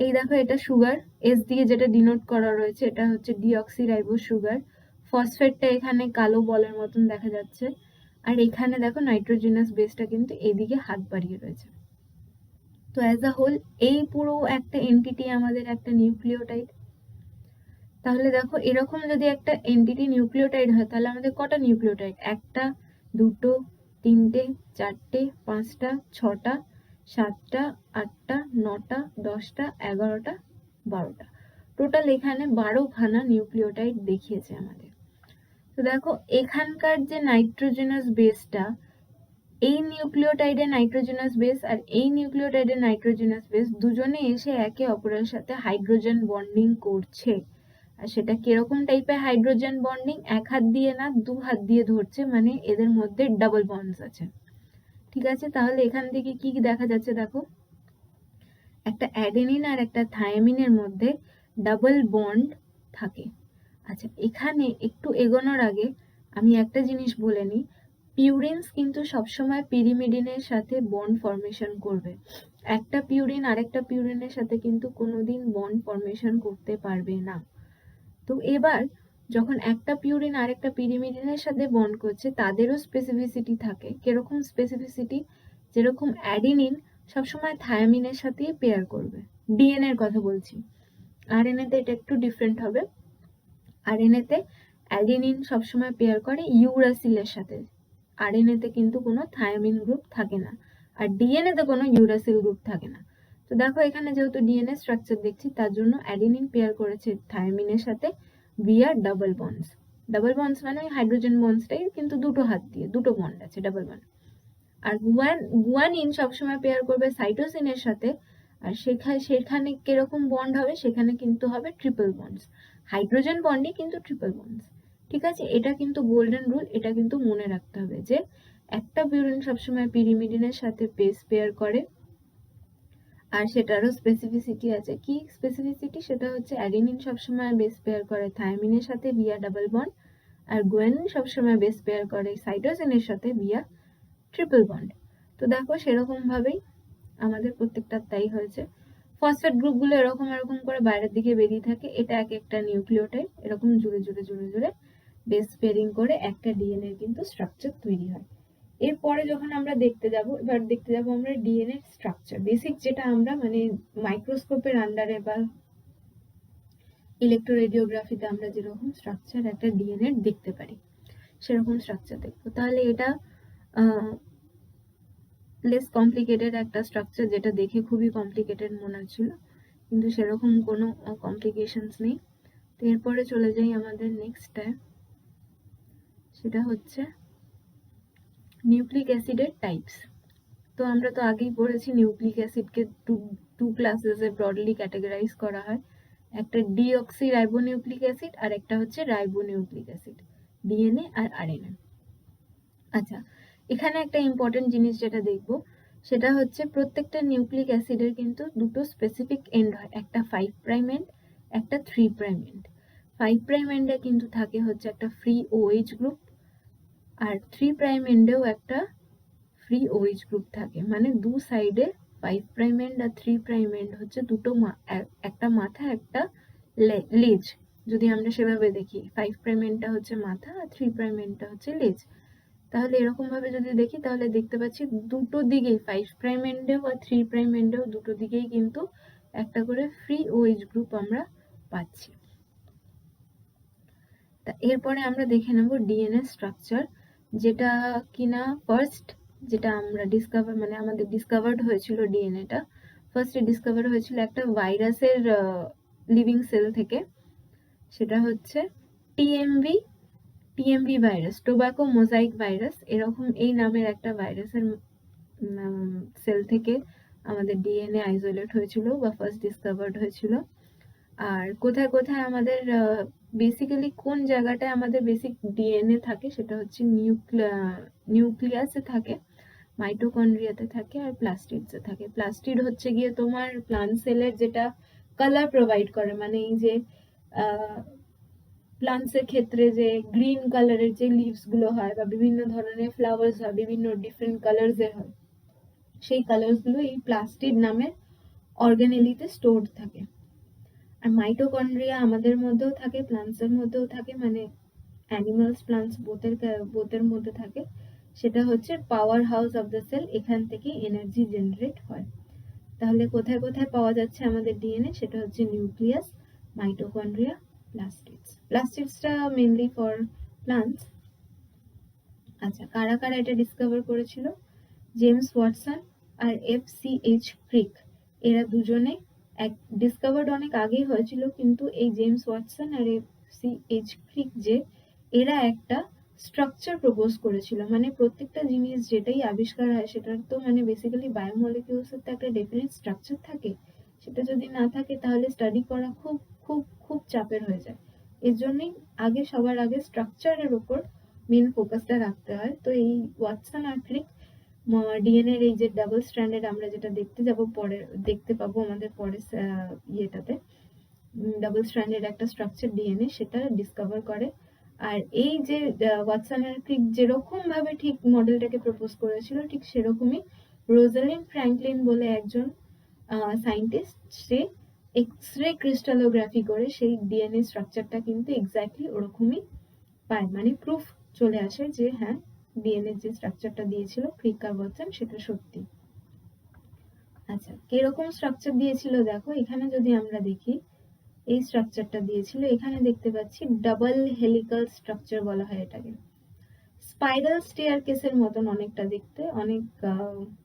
এই দেখো এটা সুগার, এস দিয়ে যেটা ডিনোট করা রয়েছে, এটা হচ্ছে ডিঅক্সিরাইবো সুগার। ফসফেটটা এখানে কালো বলের মতন দেখা যাচ্ছে, আর এখানে দেখো নাইট্রোজেনাস বেসটা কিন্তু এদিকে হাত বাড়িয়ে রয়েছে। তো অ্যাজ আ হোল এই পুরো একটা এন্টিটি আমাদের একটা নিউক্লিওটাইড। তাহলে দেখো এরকম যদি একটা এন্টিটি নিউক্লিওটাইড হয়, তাহলে আমাদের কটা নিউক্লিওটাইড? একটা, দুটো, তিনটে, চারটে, পাঁচটা, ছটা, সাতটা, আটটা, নটা, 10টা, 11টা, 12টা। টোটাল এখানে 12খানা নিউক্লিওটাইড দেখিয়েছে আমাদের। তো দেখো এখানকার যে নাইট্রোজেনাস বেসটা, এই নিউক্লিওটাইডের নাইট্রোজেনাস বেস আর এই নিউক্লিওটাইডের নাইট্রোজেনাস বেস দুজনে এসে একে অপরের সাথে হাইড্রোজেন বন্ডিং করছে। আর সেটা কিরকম টাইপের হাইড্রোজেন বন্ডিং? এক হাত দিয়ে না, 2 হাত দিয়ে ধরছে, মানে এদের মধ্যে ডাবল বন্ডস আছে। ঠিক আছে, তাহলে এখান থেকে কি দেখা যাচ্ছে? দেখো একটা অ্যাডেনিন আর একটা থায়ামিনের মধ্যে ডাবল বন্ড থাকে। আচ্ছা, এখানে একটু এগোনোর আগে আমি একটা জিনিস বলে নিই, পিউরিনস কিন্তু সবসময় পিরিমিডিনের সাথে বন্ড ফর্মেশন করবে। একটা পিউরিন আরেকটা পিউরিনের সাথে কিন্তু কোনোদিন বন্ড ফর্মেশন করতে পারবে না। তো এবার যখন একটা পিউরিন আরেকটা পিরিমিডিনের সাথে বন্ড করছে, তাদেরও স্পেসিফিসিটি থাকে। কিরকম স্পেসিফিসিটি? যেরকম অ্যাডিনিন সবসময় থায়ামিনের সাথেই পেয়ার করবে, ডিএনএ এর কথা বলছি। আরএনএ তে এটা একটু ডিফারেন্ট হবে। আরএনএ তে অ্যাডিনিন সবসময় পেয়ার করে ইউরাসিলের সাথে, আরএনএ তে কিন্তু কোনো থায়ামিন গ্রুপ থাকে না, আর ডিএনএ তে কোনো ইউরাসিল গ্রুপ থাকে না। তো দেখো এখানে যেহেতু ডিএনএ স্ট্রাকচার দেখছি, তার জন্য অ্যাডিনিন পেয়ার করেছে থায়ামিনের সাথে via double bonds. Double bonds মানে ওই হাইড্রোজেন বন্ডসটাই, কিন্তু দুটো হাত দিয়ে, দুটো বন্ড আছে, ডাবল বন্ড। আর গুয়ানিন সবসময় পেয়ার করবে সাইটোসিনের সাথে, আর সেখানে কিরকম বন্ড হবে? সেখানে কিন্তু হবে ট্রিপল বন্ডস, হাইড্রোজেন বন্ডই কিন্তু ট্রিপল বন্ডস। ঠিক আছে, এটা কিন্তু গোল্ডেন রুল, এটা কিন্তু মনে রাখতে হবে যে একটা পিউরিন সবসময় পিরিমিডিনের সাথে বেস পেয়ার করে। আর সেটারও স্পেসিফিসিটি আছে। কি স্পেসিফিসিটি? সেটা হচ্ছে অ্যাডিনিন সবসময় বেস পেয়ার করে থায়ামিনের সাথে ভিয়া ডাবল বন্ড, আর গুয়ানিন সবসময় বেস পেয়ার করে সাইটোসিনের সাথে ভিয়া ট্রিপল বন্ড। তো দেখো সেরকম ভাবেই আমাদের প্রত্যেকটা তাই হয়েছে। ফসফেট গ্রুপগুলো এরকম এরকম করে বাইরের দিকে বেরিয়ে থাকে, এটা এক একটা নিউক্লিওটাইড এরকম জুড়ে জুড়ে জুড়ে জুড়ে বেস পেয়ারিং করে একটা ডিএনএ কিন্তু স্ট্রাকচার তৈরি হয়। এরপরে যখন আমরা এবার দেখতে যাব আমরা ডিএনএ স্ট্রাকচার, বেসিক যেটা আমরা মানে মাইক্রোস্কোপের আন্ডারে বা ইলেকট্রোরেডিওগ্রাফিতে আমরা যেরকম স্ট্রাকচার একটা ডিএনএ দেখতে পারি, সেরকম স্ট্রাকচার দেখবো। তাহলে এটা লেস কমপ্লিকেটেড একটা স্ট্রাকচার, যেটা দেখে খুবই কমপ্লিকেটেড মনে হচ্ছিল, কিন্তু সেরকম কোনো কমপ্লিকেশনস নেই। তো এরপরে চলে যাই আমাদের নেক্সটে, সেটা হচ্ছে নিউক্লিক অ্যাসিডের টাইপস। তো আমরা তো আগেই পড়েছি নিউক্লিক অ্যাসিডকে টু ক্লাসেসে ব্রডলি ক্যাটাগরাইজ করা হয়, একটা ডিঅক্সি রাইবোনিউক্লিক অ্যাসিড আর একটা হচ্ছে রাইবোনিউক্লিক অ্যাসিড, ডিএনএ আর আরএনএ। আচ্ছা, এখানে একটা ইম্পর্টেন্ট জিনিস যেটা দেখব সেটা হচ্ছে প্রত্যেকটা নিউক্লিক অ্যাসিডের কিন্তু দুটো স্পেসিফিক এন্ড হয়, একটা 5 প্রাইম এন্ড, একটা 3 প্রাইম এন্ড। 5 প্রাইম এন্ডে কিন্তু থাকে হচ্ছে একটা ফ্রি OH গ্রুপ, আর 3 প্রাইম এন্ডেও একটা ফ্রি OH গ্রুপ থাকে, মানে দু সাইডে 5 প্রাইম এন্ড আর 3 প্রাইম এন্ড হচ্ছে দুটো একটা মাথা একটা লেজ। যদি আমরা সেভাবে দেখি 5 প্রাইম এন্ডটা হচ্ছে মাথা আর 3 প্রাইম এন্ডটা হচ্ছে লেজ, তাহলে এরকম ভাবে যদি দেখি তাহলে দেখতে পাচ্ছি দুটো দিকেই 5 প্রাইম এন্ডেও আর 3 প্রাইম এন্ডেও দুটো দিকেই কিন্তু একটা করে ফ্রি OH গ্রুপ আমরা পাচ্ছি। তা এরপরে আমরা দেখে নেব ডিএনএ স্ট্রাকচার, যেটা কিনা ফার্স্ট যেটা আমরা মানে আমাদের ডিসকভার্ড হয়েছিল ডিএনএটা, ফার্স্টে ডিসকভার হয়েছিল একটা ভাইরাসের লিভিং সেল থেকে, সেটা হচ্ছে TMV virus, tobacco mosaic virus, এরকম এই নামের একটা ভাইরাসের সেল থেকে আমাদের ডিএনএ আইসোলেট হয়েছিল বা ফার্স্ট ডিসকভার্ড হয়েছিল। আর কোথায় কোথায় আমাদের বেসিক্যালি কোন জায়গাটায় আমাদের বেসিক ডিএনএ থাকে সেটা হচ্ছে নিউক্লিয়াসে থাকে, মাইটোকন্ড্রিয়াতে থাকে আর প্লাস্টিডসে থাকে। প্লাস্টিড হচ্ছে গিয়ে তোমার প্লান্ট সেলের যেটা কালার প্রোভাইড করে, মানে এই যে প্লান্টসের ক্ষেত্রে যে গ্রিন কালারের যে লিভস গুলো হয় বা বিভিন্ন ধরনের ফ্লাওয়ার্স হয়, বিভিন্ন ডিফারেন্ট কালার্স এর হয়, সেই কালার্স গুলো এই প্লাস্টিড নামের অর্গানেলিতে স্টোরড থাকে। আর মাইটোকন্ড্রিয়া আমাদের মধ্যেও থাকে, প্লান্টসের মধ্যেও থাকে, মানে অ্যানিমালস প্লান্টস বোথের মধ্যে থাকে। সেটা হচ্ছে powerhouse of the cell, এখান থেকে এনার্জি জেনারেট হয়। তাহলে কোথায় কোথায় পাওয়া যাচ্ছে আমাদের ডিএনএ, সেটা হচ্ছে নিউক্লিয়াস, মাইটোকন্ড্রিয়া, প্লাস্টিডসটা মেইনলি ফর প্লান্টস। আচ্ছা, কারা কারা এটা ডিসকভার করেছিল? জেমস ওয়াটসন আর FCH ক্রিক, এরা দুজনে ডিসকভার্ড অনেক আগেই হয়েছিল, কিন্তু এই জেমস ওয়াটসন আর FCH ক্রিক যে এরা একটা স্ট্রাকচার প্রপোজ করেছিল, মানে প্রত্যেকটা জিনিস যেটাই আবিষ্কার হয় সেটার তো মানে বেসিক্যালি বায়োমলিকিউলস এর তো একটা ডেফিনিট স্ট্রাকচার থাকে, সেটা যদি না থাকে তাহলে স্টাডি করা খুব খুব খুব চাপের হয়ে যায়। এর জন্যই সবার আগে স্ট্রাকচারের উপর মেন ফোকাসটা রাখতে হয়। তো এই ওয়াটসন আর ক্রিক ডিএনএ এর এই যে ডাবল স্ট্র্যান্ডেড আমরা যেটা দেখতে পাবো আমাদের পরে ইয়েটাতে, ডাবল স্ট্র্যান্ডেড একটা স্ট্রাকচার ডিএনএ সেটা ডিসকভার করে। আর এই যে ওয়াটসন আর ক্রিক যেরকম ভাবে ঠিক মডেলটাকে প্রপোজ করেছিল, ঠিক সেরকমই রোজালিন্ড ফ্র্যাঙ্কলিন বলে একজন সায়েন্টিস্ট, সে এক্স-রে ক্রিস্টালোগ্রাফি করে সেই ডিএনএ স্ট্রাকচারটা কিন্তু এক্স্যাক্টলি ওরকমই পায়, মানে প্রুফ চলে আসে যে হ্যাঁ ডিএনএ যে স্ট্রাকচারটা দিয়েছিল ক্রিক আর ওয়াটসন সেটা সত্যি। আচ্ছা, কিরকম স্ট্রাকচার দিয়েছিল দেখো, এখানে যদি আমরা দেখি এই স্ট্রাকচারটা দিয়েছিল, এখানে দেখতে পাচ্ছি ডাবল হেলিক্যাল স্ট্রাকচার বলা হয় এটাকে, স্পাইরাল স্টেয়ারকেসের মতন অনেকটা দেখতে, অনেক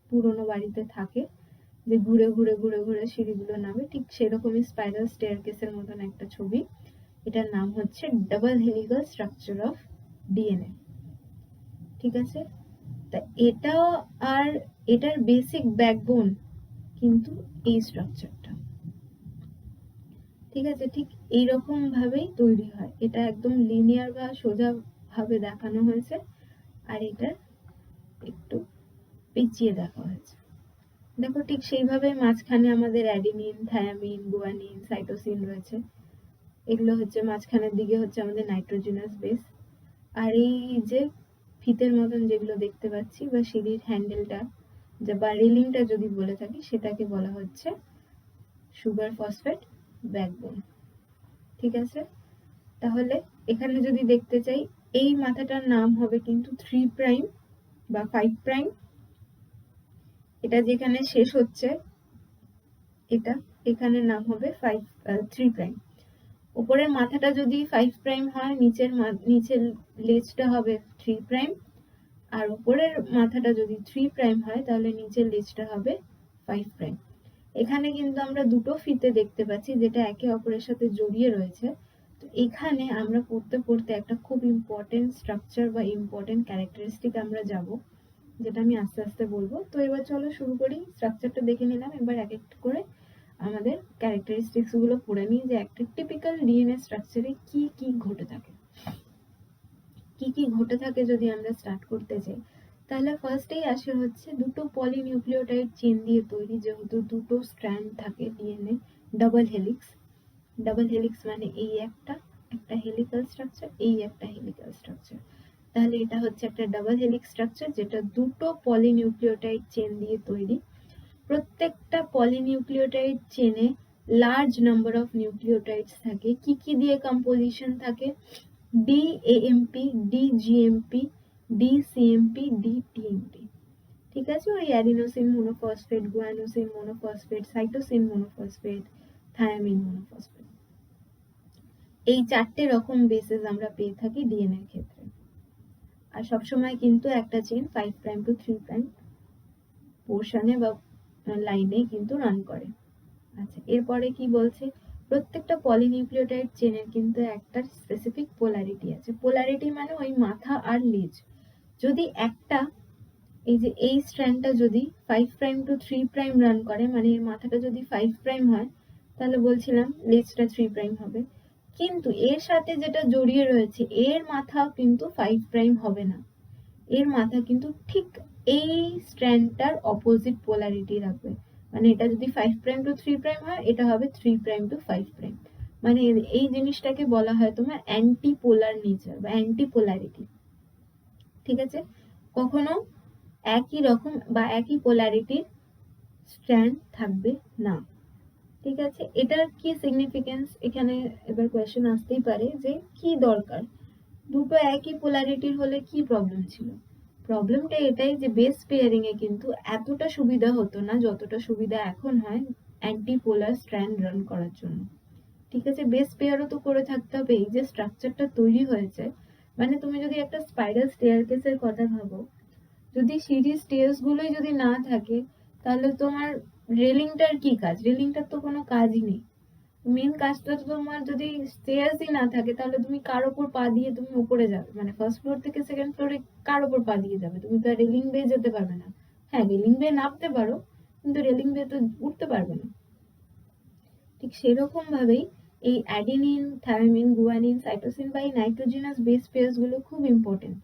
পুরনো বাড়িতে থাকে যে ঘুরে ঘুরে ঘুরে ঘুরে সিঁড়িগুলো নামে, ঠিক সেরকমই স্পাইরাল স্টেয়ারকেসের মতন একটা ছবি। এটার নাম হচ্ছে double helical structure of DNA. ঠিক আছে, তা এটাও আর এটার বেসিক ব্যাকবোন কিন্তু এই স্ট্রাকচারটা। ঠিক আছে, ঠিক এইরকম ভাবেই তৈরি হয়, এটা একদম লিনিয়ার বা সোজা ভাবে দেখানো হয়েছে, আর এটা একটু পেঁচিয়ে দেখা হয়েছে। দেখো ঠিক সেইভাবে মাঝখানে আমাদের অ্যাডিনিন, থায়ামিন, গুয়ানিন, সাইটোসিন রয়েছে, এগুলো হচ্ছে মাঝখানের দিকে হচ্ছে আমাদের নাইট্রোজেনাস বেস। আর এই যে ফিতের মতন যেগুলো দেখতে পাচ্ছি বা সিঁড়ির হ্যান্ডেলটা বা রেলিংটা যদি বলে থাকি, সেটাকে বলা হচ্ছে সুগার ফসফেট ব্যাকবোন। ঠিক আছে, তাহলে এখানে যদি দেখতে চাই এই মাথাটার নাম হবে কিন্তু 3 প্রাইম বা 5 প্রাইম, এটা যেখানে শেষ হচ্ছে এটা এখানে নাম হবে 3 প্রাইম। উপরের মাথাটা যদি 5 প্রাইম হয়, নিচের লেজটা হবে 3 প্রাইম, আর উপরের মাথাটা যদি 3 প্রাইম হয় তাহলে নিচের লেজটা হবে 5 প্রাইম। এখানে কিন্তু আমরা দুটো ফিতে দেখতে পাচ্ছি যেটা একে অপরের সাথে জড়িয়ে রয়েছে। তো এখানে আমরা পড়তে পড়তে একটা খুব ইম্পর্টেন্ট স্ট্রাকচার বা ইম্পর্টেন্ট ক্যারেক্টারিস্টিক আমরা যাব, যেটা আমি আস্তে আস্তে বলবো। তো এবার চলো শুরু করি। স্ট্রাকচারটা দেখে নিলাম, এবার এক এক করে আমাদের ক্যারেক্টারিস্টিক্স গুলো পড়ে নিই যে একটা টিপিক্যাল ডিএনএ স্ট্রাকচারে কি কি ঘটে থাকে। কি কি ঘটে থাকে যদি আমরা স্টার্ট করতে চাই, তাহলে ফার্স্টেই আসে হচ্ছে দুটো পলিনিউক্লিওটাইড চেন দিয়ে তৈরি, যেহেতু দুটো স্ট্র্যান্ড থাকে DNA, double helix. Double helix মানে এই একটা হেলিক্যাল স্ট্রাকচার, এই একটা হেলিক্যাল স্ট্রাকচার। তাহলে এটা হচ্ছে একটা ডাবল হেলিক্স স্ট্রাকচার যেটা দুটো পলিনিউক্লিওটাইড চেন দিয়ে তৈরি। প্রত্যেকটা পলিনিউক্লিওটাইড চেনে লার্জ নাম্বার অফ নিউক্লিওটাইডস থাকে। কি কি দিয়ে কম্পোজিশন থাকে? ডিএএমপি, ডিজিএমপি, ডিসিএমপি, ডিটিএমপি। ঠিক আছে, ওই অ্যাডিনোসিন মোনোফসফেট, গুয়ানোসিন মোনোফসফেট, সাইটোসিন মোনোফসফেট, থায়ামিন মোনোফসফেট, এই 4টে রকম বেসেস আমরা পেয়ে থাকি ডিএনএ এর ক্ষেত্রে। আর সবসময় কিন্তু একটা চেন 5 প্রাইম টু 3 প্রাইম পোর্শনে বা লাইনে কিন্তু রান করে। আচ্ছা, এরপরে কি বলছে? প্রত্যেকটা পলিনিউক্লিওটাইড চেনের কিন্তু একটা স্পেসিফিক পোলারিটি আছে। পোলারিটি মানে ওই মাথা আর লেজ। যদি একটা, এই যে এই স্ট্র্যান্ডটা যদি 5 প্রাইম টু 3 প্রাইম রান করে, মানে এর মাথাটা যদি 5 প্রাইম হয়, তাহলে বলছিলাম লেজটা 3 প্রাইম হবে। কিন্তু এর সাথে যেটা জড়িয়ে রয়েছে এর মাথা কিন্তু 5 প্রাইম হবে না, এর মাথা কিন্তু ঠিক এই স্ট্র্যান্ডটার অপোজিট পোলারিটি রাখবে। মানে এটা যদি 5 প্রাইম টু 3 প্রাইম হয়, এটা হবে 3 প্রাইম টু 5 প্রাইম। মানে এই জিনিসটাকে বলা হয় তোমার অ্যান্টি পোলার নেচার বা অ্যান্টি পোলারিটি। ঠিক আছে, কখনো একই রকম বা একই পোলারিটির স্ট্র্যান্ড থাকবে না। ঠিক আছে, এটার কি সিগনিফিকেন্স? এখানে এবার কোয়েশ্চেন আসতেই পারে যে কি দরকার, দুটো একই পোলারিটির হলে কি প্রবলেম ছিল? প্রবলেমটা এটাই যে বেস পেয়ারিং এ কিন্তু এতটা সুবিধা হতো না যতটা সুবিধা এখন হয় অ্যান্টি পোলার স্ট্র্যান্ড রান করার জন্য। ঠিক আছে, বেস পেয়ারও তো করে থাকতে হবে। এই যে স্ট্রাকচারটা তৈরি হয়েছে, মানে তুমি যদি একটা স্পাইরাল স্টেয়ারকেসের কথা ভাবো, যদি সিঁড়ির স্টেয়ার্স গুলোই যদি না থাকে, তাহলে তোমার রেলিংটার কি কাজ? রেলিংটার তো কোনো কাজই নেই। মেন কাজটা তো তোমার, যদি স্টেয়ার্সই না থাকে তাহলে তুমি কার ওপর পা দিয়ে তুমি উপরে যাবে? মানে ফার্স্ট ফ্লোর থেকে সেকেন্ড ফ্লোরে কার ওপর পা দিয়ে যাবে? তুমি তো রেলিং বেয়ে যেতে পারবে না। হ্যাঁ, রেলিং বেয়ে নামতে পারো, কিন্তু রেলিং বেয়ে তো উঠতে পারবে না। ঠিক সেরকম ভাবেই এই অ্যাডিনিন, থায়ামিন, গুয়ানিন, সাইটোসিন বা এই নাইট্রোজেনাস বেস পেয়ার্স গুলো খুব ইম্পর্টেন্ট।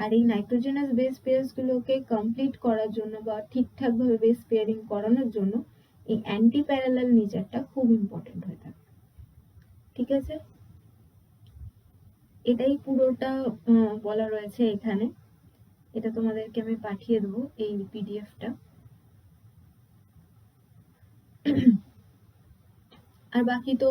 আর এই নাইট্রোজেনাস বেস পেয়ার্স গুলোকে কমপ্লিট করার জন্য বা ঠিকঠাক ভাবে বেস পেয়ারিং করানোর জন্য এই অ্যান্টি প্যারালাল নেচারটা খুব ইম্পর্টেন্ট হয়ে থাকে। ঠিক আছে, এটাই পুরোটা বলা রয়েছে এখানে। এটা তোমাদেরকে আমি পাঠিয়ে দেবো এই পিডিএফটা। আর বাকি তো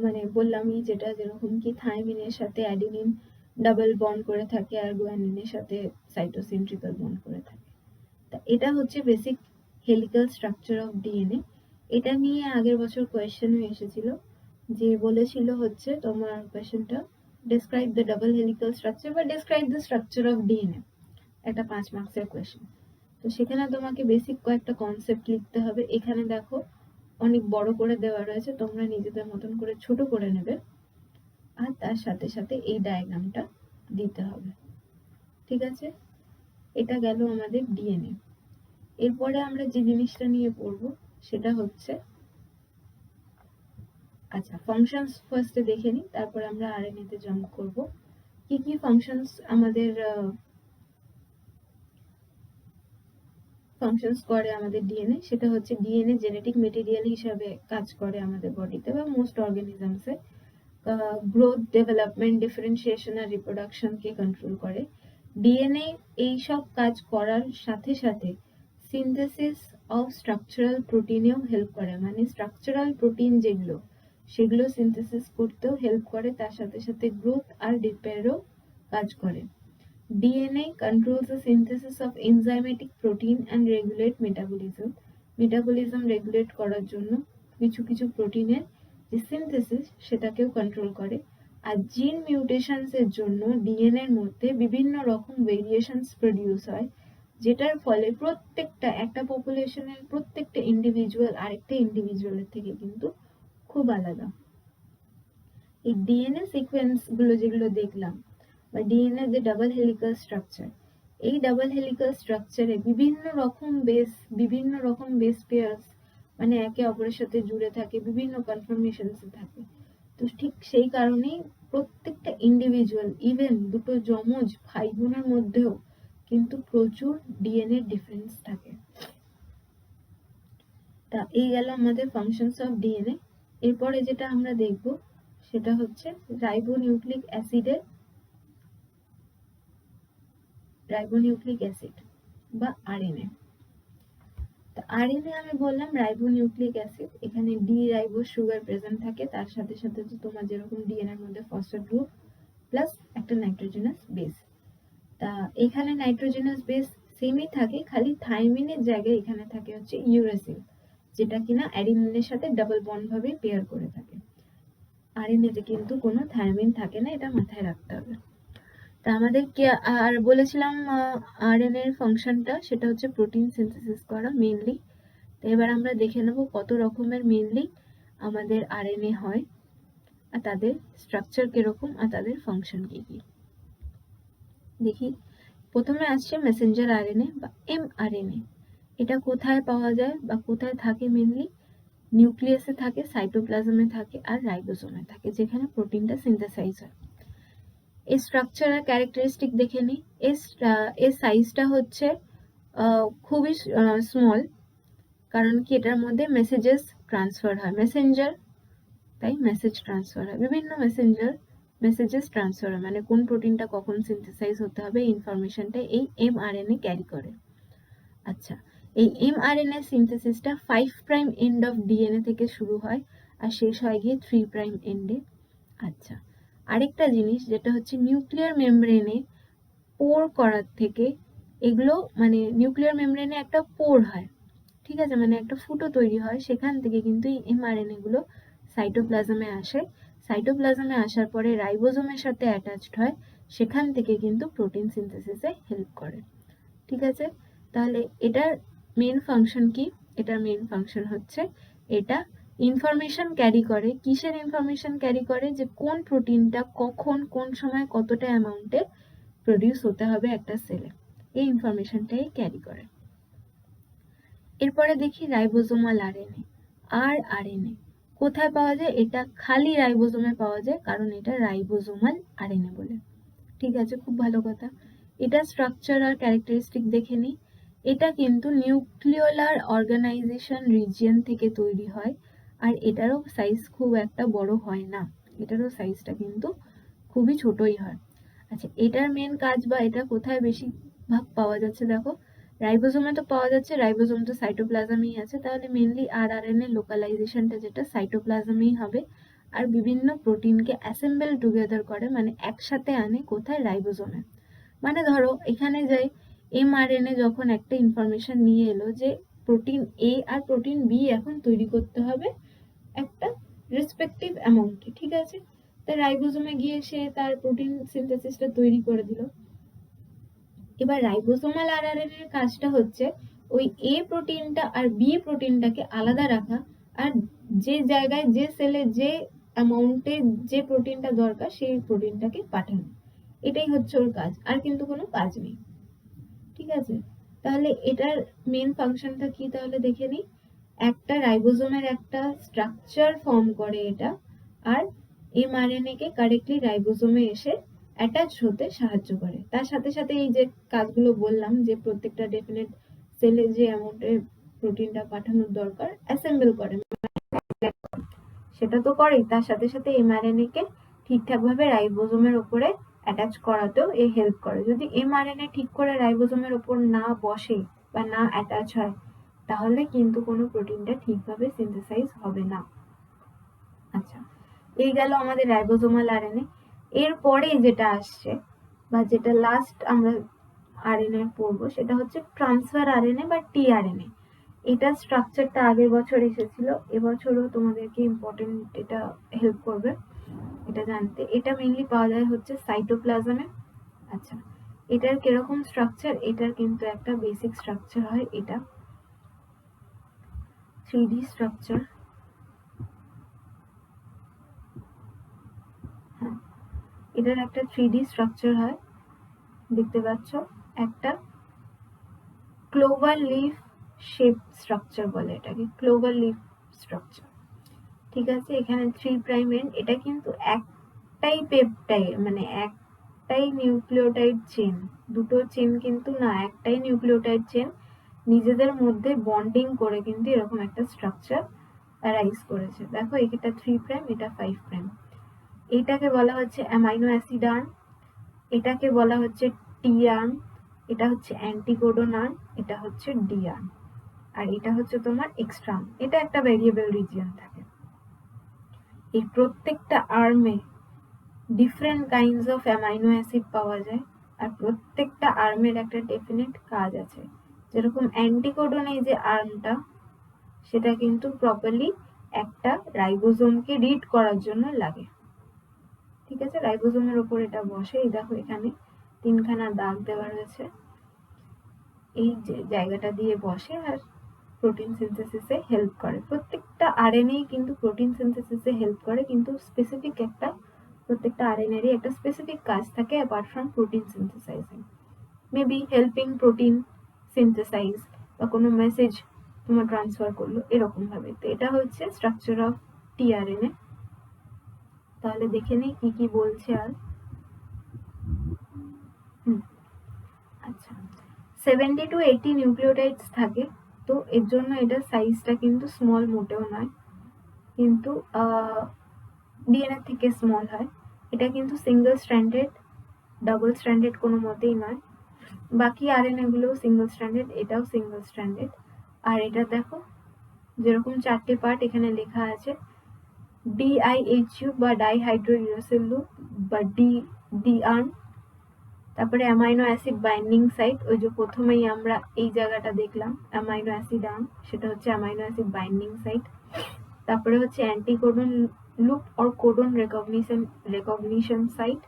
মানে বললামই, যেটা যেরকম কি থায়ামিনের সাথে অ্যাডিনিন ডাবল বন্ড করে থাকে আর গুয়ানিনের সাথে সাইটোসিন ট্রিপল বন্ড করে থাকে। তা এটা হচ্ছে basic helical structure of DNA. এটা নিয়ে আগের বছর কোয়েশ্চেনও এসেছিল, যে বলেছিল হচ্ছে তোমার কোয়েশ্চেনটা describe the double helical structure বা describe the structure of DNA, একটা 5 মার্কসের কোয়েশ্চেন। তো সেখানে তোমাকে বেসিক কয়েকটা কনসেপ্ট লিখতে হবে। এখানে দেখো অনেক বড় করে দেওয়া রয়েছে, তোমরা নিজেদের মতন করে ছোট করে নেবে, আর তার সাথে সাথে এই ডায়াগ্রামটা দিতে হবে। ঠিক আছে, এটা গেল আমাদের ডিএনএ। এরপরে আমরা যে জিনিসটা নিয়ে পড়বো সেটা হচ্ছে, আচ্ছা ফাংশনস ফার্স্টে দেখে নিই, তারপরে আমরা আরএনএ তে জাম্প করব। কি কি ফাংশনস আমাদের ফাংশনস করে আমাদের ডিএনএ, সেটা হচ্ছে ডিএনএ জেনেটিক মেটেরিয়াল হিসাবে কাজ করে আমাদের বডিতে বা মোস্ট অর্গানিজমসে। গ্রোথ, ডেভেলপমেন্ট, ডিফারেন্সিয়েশন আর রিপ্রোডাকশনকে কন্ট্রোল করে। ডিএনএ এই সব কাজ করার সাথে সাথে সিনথেসিস অফ স্ট্রাকচারাল প্রোটিনেও হেল্প করে, মানে স্ট্রাকচারাল প্রোটিন যেগুলো সেগুলো সিনথেসিস করতেও হেল্প করে, তার সাথে সাথে গ্রোথ আর রিপেয়ারও কাজ করে। DNA controls the synthesis of enzymatic protein and regulate metabolism. Metabolism regulate করার জন্য কিছু কিছু প্রোটিনের যে সিনথেসিস সেটাকেও কন্ট্রোল করে। আর জিন মিউটেশনস এর জন্য ডিএনএ এর মধ্যে বিভিন্ন রকম ভেরিয়েশনস প্রডিউস হয়, যেটার ফলে প্রত্যেকটা একটা পপুলেশনের প্রত্যেকটা ইন্ডিভিজুয়াল আরেকটা ইন্ডিভিজুয়ালের থেকে কিন্তু খুব আলাদা। এই ডিএনএ সিকোয়েন্স গুলো যেগুলো দেখলাম, বা ডিএনএ যে ডাবল হেলিকাল স্ট্রাকচার, এই ডাবল হেলিকাল স্ট্রাকচারে বিভিন্ন রকম বেস পেয়ার্স মানে একে অপরের সাথে জুড়ে থাকে, বিভিন্ন কনফার্মেশনস থাকে। তো ঠিক সেই কারণেই প্রত্যেকটা ইন্ডিভিজুয়াল, ইভেন দুটো যমজ ভাই বোনের মধ্যেও কিন্তু প্রচুর ডিএনএ ডিফারেন্স থাকে। তা এই গেল আমাদের ফাংশনস অফ ডিএনএ। এরপরে যেটা আমরা দেখব সেটা হচ্ছে রাইবোনিউক্লিক অ্যাসিড বা আরএনএ। আরএনএ আমি বললাম রাইবোনিউক্লিক অ্যাসিড, এখানে ডি রাইবো সুগার প্রেজেন্ট থাকে, তার সাথে সাথে তোমার যেরকম ডিএনএ এর মধ্যে ফসফেট গ্রুপ প্লাস একটা নাইট্রোজেনাস বেস। তা এখানে নাইট্রোজেনাস বেস সেমই থাকে, খালি থাইমিনের জায়গায় এখানে থাকে হচ্ছে ইউরাসিল, যেটা কিনা অ্যাডিনিনের সাথে ডাবল বন্ড ভাবে পেয়ার করে থাকে। আরএনএতে কিন্তু কোনো থাইমিন থাকে না, এটা মাথায় রাখতে হবে। তা আমাদেরকে আর বলেছিলাম আরএনএ এর ফাংশনটা সেটা হচ্ছে প্রোটিন সিনথেসিস করা মেইনলি। তো এবার আমরা দেখে নেব কত রকমের মেইনলি আমাদের আরএনএ হয়, আর তাদের স্ট্রাকচার কিরকম, আর তাদের ফাংশন কি কি। দেখি, প্রথমে আসছে মেসেঞ্জার আরএনএ বা এমআরএনএ। এটা কোথায় পাওয়া যায় বা কোথায় থাকে? মেইনলি নিউক্লিয়াসে থাকে, সাইটোপ্লাজমে থাকে, আর রাইবোসোমে থাকে, যেখানে প্রোটিনটা সিনথেসাইজ হয়। এর স্ট্রাকচার আর ক্যারেক্টারিস্টিক দেখে নিই। এর সাইজটা হচ্ছে খুবই স্মল, কারণ কি এটার মধ্যে মেসেজেস ট্রান্সফার হয়, মেসেঞ্জার, তাই মেসেজ ট্রান্সফার হয়, বিভিন্ন মেসেজেস ট্রান্সফার হয়, মানে কোন প্রোটিনটা কখন সিনথেসাইজ হতে হবে এই ইনফরমেশনটা এই এমআরএনএ ক্যারি করে। আচ্ছা, এই এমআরএনএ সিনথেসিসটা 5 প্রাইম এন্ড অফ ডিএনএ থেকে শুরু হয় আর শেষ হয় গিয়ে 3 প্রাইম এন্ডে। আচ্ছা, আরেকটা জিনিস যেটা হচ্ছে নিউক্লিয়ার মেমব্রেনে পোর করার থেকে, এগুলো মানে নিউক্লিয়ার মেমব্রেনে একটা পোর হয়, ঠিক আছে, মানে একটা ফুটো তৈরি হয়, সেখান থেকে কিন্তু এই এমআরএনএ গুলো সাইটোপ্লাজমে আসে, সাইটোপ্লাজমে আসার পরে রাইবোজোমের সাথে অ্যাটাচড হয়, সেখান থেকে কিন্তু প্রোটিন সিনথেসিসে হেল্প করে। ঠিক আছে, তাহলে এটার মেন ফাংশন কি? এটার মেন ফাংশন হচ্ছে এটা ইনফরমেশন ক্যারি করে। কিসের ইনফরমেশন ক্যারি করে? যে কোন প্রোটিনটা কখন কোন সময় কতটা অ্যামাউন্টে প্রডিউস হতে হবে একটা সেলে, এই ইনফরমেশনটাই ক্যারি করে। এরপরে দেখি রাইবোজোমাল আরএনএ। আর আরএনএ কোথায় পাওয়া যায়? এটা খালি রাইবোজোমে পাওয়া যায়, কারণ এটা রাইবোজোমাল আরএনএ বলে। ঠিক আছে, খুব ভালো কথা। এটা স্ট্রাকচার আর ক্যারেক্টারিস্টিক দেখে নিই। এটা কিন্তু নিউক্লিওলার অর্গানাইজেশন রিজিয়ন থেকে তৈরি হয়, আর এটারও সাইজ খুব একটা বড় হয় না, এটারও সাইজটা কিন্তু খুবই ছোটই হয়। আচ্ছা, এটার মেন কাজ বা এটা কোথায় বেশি ভাগ পাওয়া যাচ্ছে? দেখো, রাইবোজোমে তো পাওয়া যাচ্ছে, রাইবোজোম তো সাইটোপ্লাজমেই আছে, তাহলে মেনলি আরএনএ লোকালাইজেশনটা যেটা সাইটোপ্লাজমেই হবে, আর বিভিন্ন প্রোটিনকে অ্যাসেম্বল টুগেদার করে, মানে একসাথে আনে কোথায়? রাইবোজোমে। মানে ধরো এখানে যাই, এমআরএনএ যখন একটা ইনফরমেশন নিয়ে এলো যে প্রোটিন এ আর প্রোটিন বি এখন তৈরি করতে হবে একটা রেসপেক্টিভ অ্যামাউন্টে, ঠিক আছে, তাই রাইবোজোমে গিয়ে সে তার প্রোটিন সিনথেসিসটা তৈরি করে দিল। এবার রাইবোজোমাল আরআরএনএ এর কাজটা হচ্ছে ওই এ প্রোটিনটা আর বি প্রোটিনটাকে আলাদা রাখা, আর যে জায়গায় যে সেলে যে অ্যামাউন্টে যে প্রোটিনটা দরকার সেই প্রোটিনটাকে পাঠানো, এটাই হচ্ছে ওর কাজ, আর কিন্তু কোনো কাজ নেই। ঠিক আছে, তাহলে এটার মেন ফাংশনটা কি তাহলে দেখে নিই। একটা রাইবোজোমের একটা স্ট্রাকচার ফর্ম করে এটা, আর এমআরএনএ কে কারেক্টলি রাইবোজোমে এসে অ্যাটাচ হতে সাহায্য করে। তার সাথে সাথে এই যে কাজগুলো বললাম, যে প্রত্যেকটা ডেফিনেট সেলে যে অ্যামাউন্টের প্রোটিনটা পাঠানোর দরকার অ্যাসেম্বল করে, সেটা তো করেই, তার সাথে সাথে এমআরএনএ কে ঠিকঠাক ভাবে রাইবোজোমের উপরে অ্যাটাচ করাতেও এ হেল্প করে। যদি এমআরএনএ ঠিক করে রাইবোজোমের উপর না বসে বা না অ্যাটাচ হয়, তাহলে কিন্তু কোনো প্রোটিনটা ঠিকভাবে সিনথেসাইজ হবে না। আচ্ছা, এই গেল আমাদের রাইবোজোমাল আরএনএ। এরপরে যেটা আসছে বা যেটা লাস্ট আমরা আরএনএ পড়বো সেটা হচ্ছে ট্রান্সফার আরএনএ বা টিআরএনএ। এটা স্ট্রাকচারটা আগের বছর এসেছিল, এবছরও তোমাদেরকে ইম্পর্টেন্ট এটা হেল্প করবে এটা জানতে। এটা মেইনলি পাওয়া যায় হচ্ছে সাইটোপ্লাজমে। আচ্ছা, এটার কিরকম স্ট্রাকচার? এটার কিন্তু একটা বেসিক স্ট্রাকচার হয় এটা 3D স্ট্রাকচার। হ্যাঁ, এটার একটা 3D স্ট্রাকচার হয়, দেখতে পাচ্ছ, একটা ক্লোভার লিফ শেপ স্ট্রাকচার বলে এটাকে, ক্লোভার লিফ স্ট্রাকচার। ঠিক আছে, এখানে 3 প্রাইম এন্ড, এটা কিন্তু একটাই পেপটাইড, মানে একটাই নিউক্লিওটাইড চেন, দুটো চেন কিন্তু না, একটাই নিউক্লিওটাইড চেন নিজেদের মধ্যে বন্ডিং করে কিন্তু এরকম একটা স্ট্রাকচার রাইজ করেছে। দেখো, এটা 3 প্রাইম, এটা 5 প্রাইম। এটাকে বলা হচ্ছে অ্যামাইনো অ্যাসিড আর্ম, এটাকে বলা হচ্ছে টি আর্ম, এটা হচ্ছে অ্যান্টিকোডন আর্ম, এটা হচ্ছে ডি আর্ম, আর এটা হচ্ছে তোমার এক্সট্রা আর্ম। এটা একটা ভেরিয়েবল রিজিয়ন থাকে। এই প্রত্যেকটা আর্মে different kinds of amino acid পাওয়া যায়, আর প্রত্যেকটা আর্মের একটা ডেফিনেট কাজ আছে। যেরকম অ্যান্টিকোডন, এই যে আর্মটা, সেটা কিন্তু প্রপারলি একটা রাইবোজোমকে রিড করার জন্য লাগে। ঠিক আছে, রাইবোজোমের উপর এটা বসে। এই দেখো, এখানে 3খানা দাগ দেওয়া রয়েছে, এই যে জায়গাটা দিয়ে বসে আর প্রোটিন সিনথেসিসে হেল্প করে। প্রত্যেকটা আরএনএ কিন্তু প্রোটিন সিনথেসিসে হেল্প করে, কিন্তু স্পেসিফিক একটা, প্রত্যেকটা আরএনএরই একটা স্পেসিফিক কাজ থাকে apart from protein synthesizing. Maybe helping protein synthesize বা কোনো মেসেজ তোমার ট্রান্সফার করলো এরকম ভাবে। তো এটা হচ্ছে স্ট্রাকচার অফ টিআরএনএ। তাহলে দেখে নিই কি কি বলছে আর। আচ্ছা, 70 to 80 নিউক্লিওটাইডস থাকে, তো এর জন্য এটার সাইজটা কিন্তু স্মল মোটেও নয়, কিন্তু ডিএনএ থেকে স্মল হয়। এটা কিন্তু সিঙ্গেল স্ট্র্যান্ডেড, ডাবল স্ট্র্যান্ডেড কোনো মতেই নয়। বাকি আরএনএ গুলোও সিঙ্গেল স্ট্র্যান্ডেড, এটাও সিঙ্গেল স্ট্র্যান্ডেড। আর এটা দেখো, যেরকম 4টে পার্ট এখানে লেখা আছে, ডিআইএইচইউ বা ডাইহাইড্রোইউরাসিল লুপ বা ডি আর্ম। তারপরে অ্যামাইনো অ্যাসিড বাইন্ডিং সাইট, ওই যে প্রথমেই আমরা এই জায়গাটা দেখলাম অ্যামাইনো অ্যাসিড আর্ম, সেটা হচ্ছে অ্যামাইনো অ্যাসিড বাইন্ডিং সাইট। তারপরে হচ্ছে anticodon loop or codon recognition site,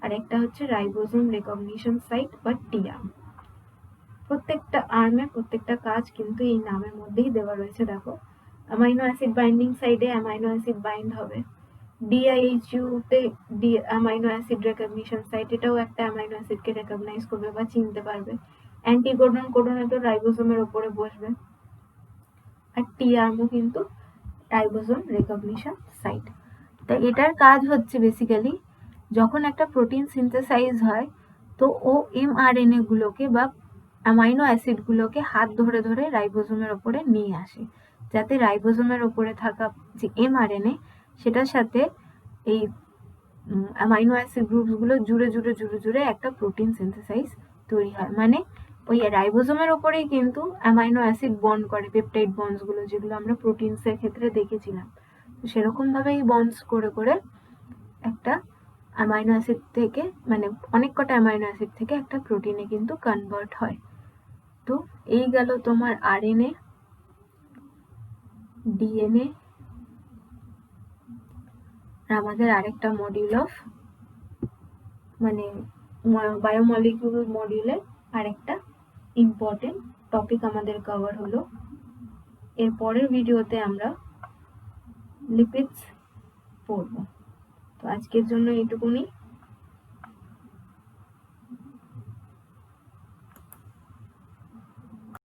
আর একটা হচ্ছে রাইবোজোম রেকগনিশন সাইট বা টি আর্ম। প্রত্যেকটা আর্মে প্রত্যেকটা কাজ কিন্তু এই নামের মধ্যেই দেওয়া রয়েছে। দেখো, অ্যামাইনো অ্যাসিড বাইন্ডিং সাইটে অ্যামাইনো অ্যাসিড বাইন্ড হবে, ডিআইএইচইউ তে অ্যামাইনো অ্যাসিড রেকগনিশন সাইট, এটাও একটা অ্যামাইনো অ্যাসিডকে রেকগনাইজ করবে বা চিনতে পারবে। কোডনে তো রাইবোজোমের উপরে বসবে, আর টি আর্মও কিন্তু রাইবোজোম রেকগনিশন সাইট। তাই এটার কাজ হচ্ছে বেসিক্যালি, যখন একটা প্রোটিন সিনথেসাইজ হয়, তো ও এমআরএনএ গুলোকে বা অ্যামাইনো অ্যাসিড গুলোকে হাত ধরে ধরে রাইবোজোমের ওপরে নিয়ে আসে, যাতে রাইবোজোমের ওপরে থাকা যে এমআরএনএ, সেটার সাথে এই অ্যামাইনো অ্যাসিড গ্রুপসগুলো জুড়ে জুড়ে জুড়ে জুড়ে একটা প্রোটিন সিনথেসাইজ তৈরি হয়। মানে ওই রাইবোজোমের ওপরেই কিন্তু অ্যামাইনো অ্যাসিড বন্ড করে, পেপটাইড বন্ডসগুলো, যেগুলো আমরা প্রোটিনসের ক্ষেত্রে দেখেছিলাম। সেরকম ভাবে এই বন্ডস করে করে একটা অ্যামাইনো অ্যাসিড থেকে, মানে অনেক কটা অ্যামাইনো অ্যাসিড থেকে একটা প্রোটিনে কিন্তু কনভার্ট হয়। তো এই গেল তোমার আরএনএ, ডিএনএ, আমাদের আরেকটা মডিউল অফ, মানে বায়োমলিকিউল মডিউলের আরেকটা ইম্পর্টেন্ট টপিক আমাদের কভার হলো। এর পরের ভিডিওতে আমরা লিপিডস পড়ব। তো আজকের জন্য এইটুকুনি।